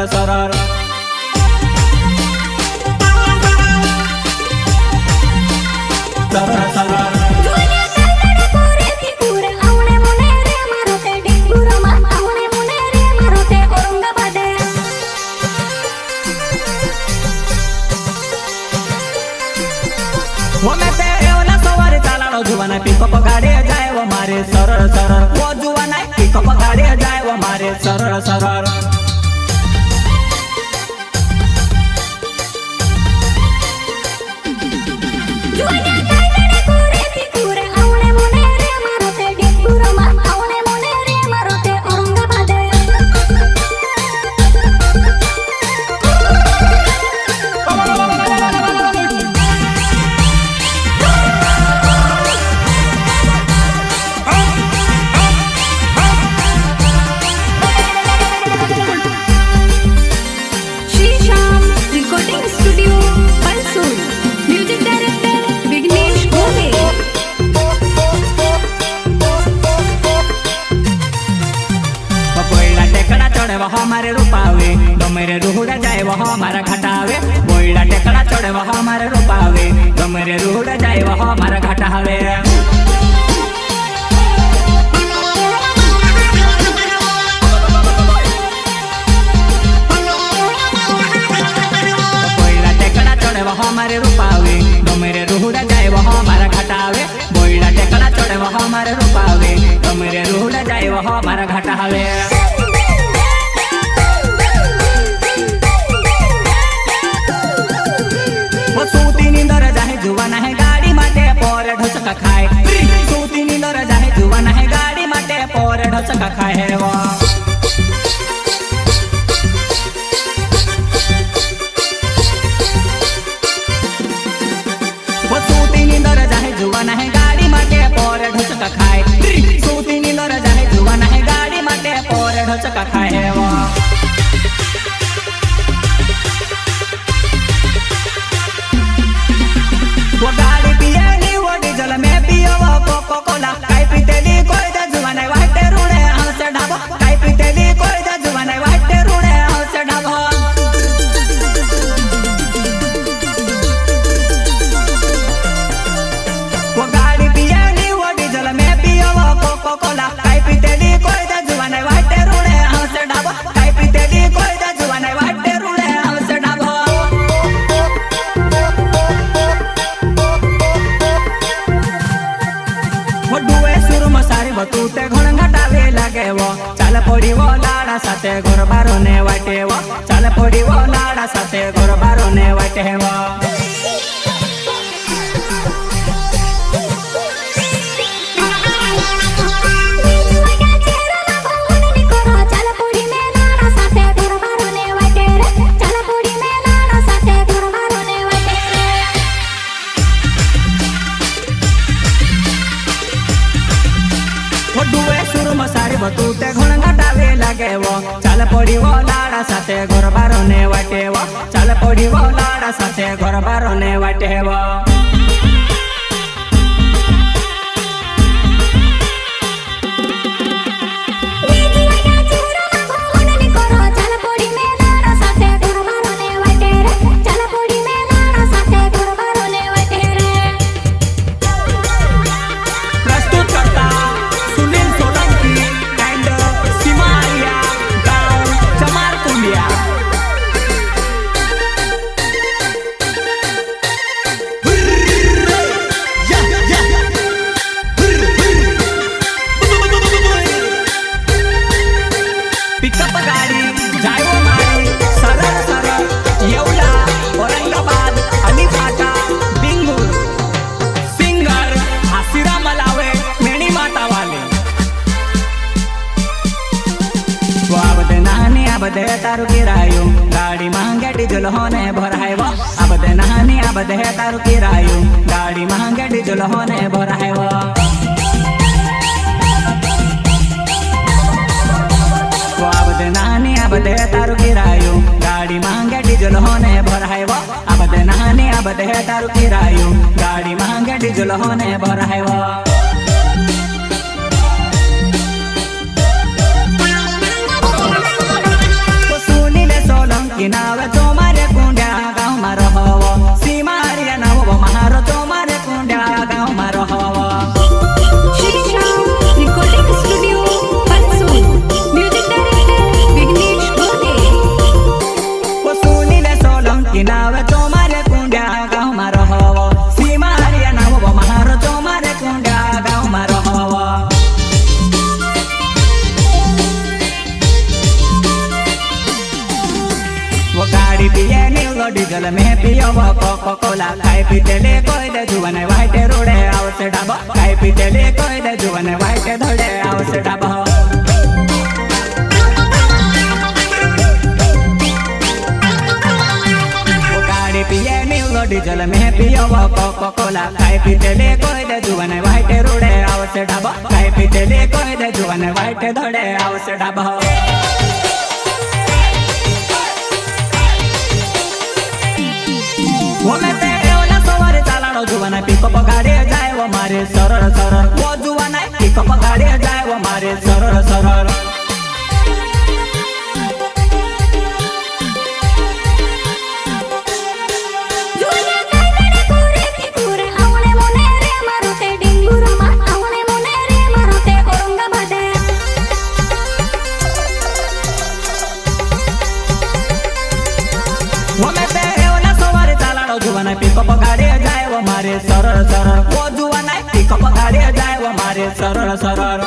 सरळ सरळ सरळ जुवाना पिकअप गाड़ी जाए वो मारे सरळ सरळ वो जुवाना पिकअप गाड़ी जाए वो मारे सरळ सरळ वह हमारे रूपावे डोमेरे रूड़ा जाए वह हमारा घटावे बोइला टेकड़ा चढ़े वह हमारे रूपावे डोमेरे रूड़ा जाए वह हमारा घटावे बोइला टेकड़ा चढ़े वह हमारे रूपावे डोमेरे रूड़ा जाए वह हमारा घटावे बोइला टेकड़ा चढ़े वह हमारे रूपावे डोमेरे रूड़ा जाए वह हमारा घटावे जुवाना है गाड़ी माटे पोर ढोचका खाए सूती नींदर जाए जुवाना है गाड़ी माटे पोर ढोचका खाए वो सूती नींदर जाए जुवाना है गाड़ी माटे पोर ढोचका खाए सूती नींदर जाए जुवाना है गाड़ी माटे पोर ढोचका खाए वो गाड़ी पियली वो डीजल में पियो वो कोको कोला काई पीतेली कोई दे जुवाने वाटे रूड़े हमसे ढाबो काई पीतेली कोई दे जुवाने वाटे रूड़े हमसे ढाबो वो गाड़ी पियली वो डीजल में पियो वो कोको कोला काई पीतेली कोई दे जुवाने वाटे रूड़े हमसे ढाबो काई पीतेली कोई दे जुवाने वाटे रूड़े हमसे ढाबो तू ते घण घटावे लागे वो चाल पड़ी वो लाड़ा साथे घर बारो ने वाटे वो चाल पड़ी वो लाड़ा साथे घर बारो ने वाटे वो तू ते घण घटावे लागे वो चाल पड़ी वो लाड़ा साथे घर बारो ने वाटे वो चाल पड़ी वो लाड़ा साथे घर बारो ने वाटे वो दे तारु किरायो गाड़ी महंगे डीजल होने भराए वो अब दे नहानी अब दे तारु किरायो गाड़ी महंगे डीजल होने भराए वो अब दे नहानी अब दे तारु किरायो गाड़ी महंगे डीजल होने भराए वो अब दे नहानी अब दे तारु किरायो गाड़ी महंगे डीजल होने भराए वो डीजल में पियो कोको कोला खाई पीतेले कोई दे जुवन वाइट रोडे आवसे ढाबा खाई पीतेले कोई दे जुवन वाइट धोडे आवसे ढाबा गाड़ी पिए न्यू डीजल में पियो कोको कोला खाई पीतेले कोई दे जुवन वाइट रोडे आवसे ढाबा खाई पीतेले कोई दे जुवन वाइट धोडे आवसे ढाबा जुवाना पिकअप गाड़ी जाए वो मारे सरल सरल वो जुवाना पिकअप गाड़ी जाए वो मारे सरल सरल जुवाना पिकअप गाड़ी जाए वो मारे सरल सरल वो जुवाना पिकअप गाड़ी जाए वो मारे सरल सरल